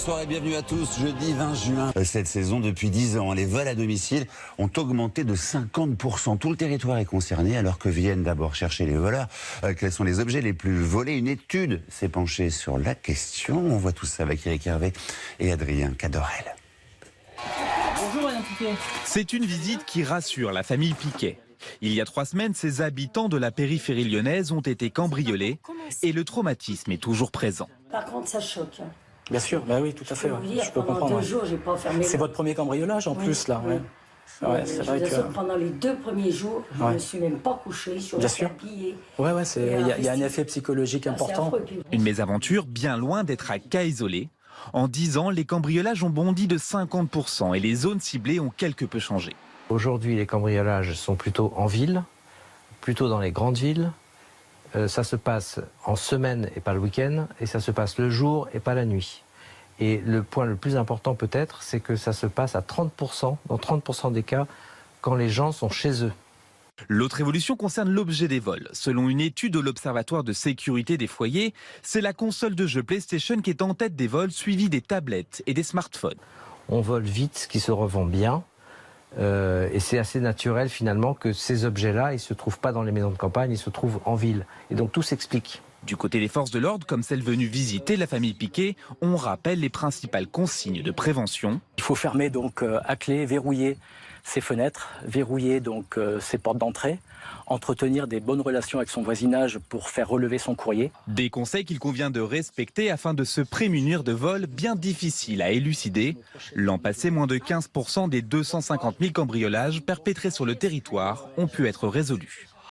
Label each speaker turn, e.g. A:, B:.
A: Bonsoir et bienvenue à tous. Jeudi 20 juin. Cette saison, depuis 10 ans, les vols à domicile ont augmenté de 50%. Tout le territoire est concerné alors que viennent d'abord chercher les voleurs. Quels sont les objets les plus volés? Une étude s'est penchée sur la question. On voit tout ça avec Eric Hervé et Adrien Cadorel.
B: Bonjour Madame Piquet.
C: C'est une visite qui rassure la famille Piquet. Il y a 3 semaines, ces habitants de la périphérie lyonnaise ont été cambriolés et le traumatisme est toujours présent.
D: Par contre, ça choque.
B: Bien sûr, bah oui, tout à fait.
D: Je peux comprendre. 2 jours, j'ai pas fermé.
B: C'est votre premier cambriolage en plus là.
D: Oui.
B: Ouais, c'est vrai que
D: pendant les 2 premiers jours, je ne me suis même pas couché sur le tapis.
B: Ouais, il y a un effet psychologique important.
C: Une mésaventure bien loin d'être à cas isolé. En 10 ans, les cambriolages ont bondi de 50% et les zones ciblées ont quelque peu changé.
E: Aujourd'hui, les cambriolages sont plutôt en ville, plutôt dans les grandes villes. Ça se passe en semaine et pas le week-end, et ça se passe le jour et pas la nuit. Et le point le plus important peut-être, c'est que ça se passe à 30%, dans 30% des cas, quand les gens sont chez eux.
C: L'autre évolution concerne l'objet des vols. Selon une étude de l'Observatoire de sécurité des foyers, c'est la console de jeu PlayStation qui est en tête des vols, suivie des tablettes et des smartphones.
E: On vole vite ce qui se revend bien. Et c'est assez naturel finalement que ces objets-là, ils ne se trouvent pas dans les maisons de campagne, ils se trouvent en ville. Et donc tout s'explique.
C: Du côté des forces de l'ordre, comme celle venue visiter la famille Piquet, on rappelle les principales consignes de prévention.
B: Il faut fermer donc à clé, verrouiller ses fenêtres, verrouiller donc ses portes d'entrée, entretenir des bonnes relations avec son voisinage pour faire relever son courrier.
C: Des conseils qu'il convient de respecter afin de se prémunir de vols bien difficiles à élucider. L'an passé, moins de 15% des 250 000 cambriolages perpétrés sur le territoire ont pu être résolus.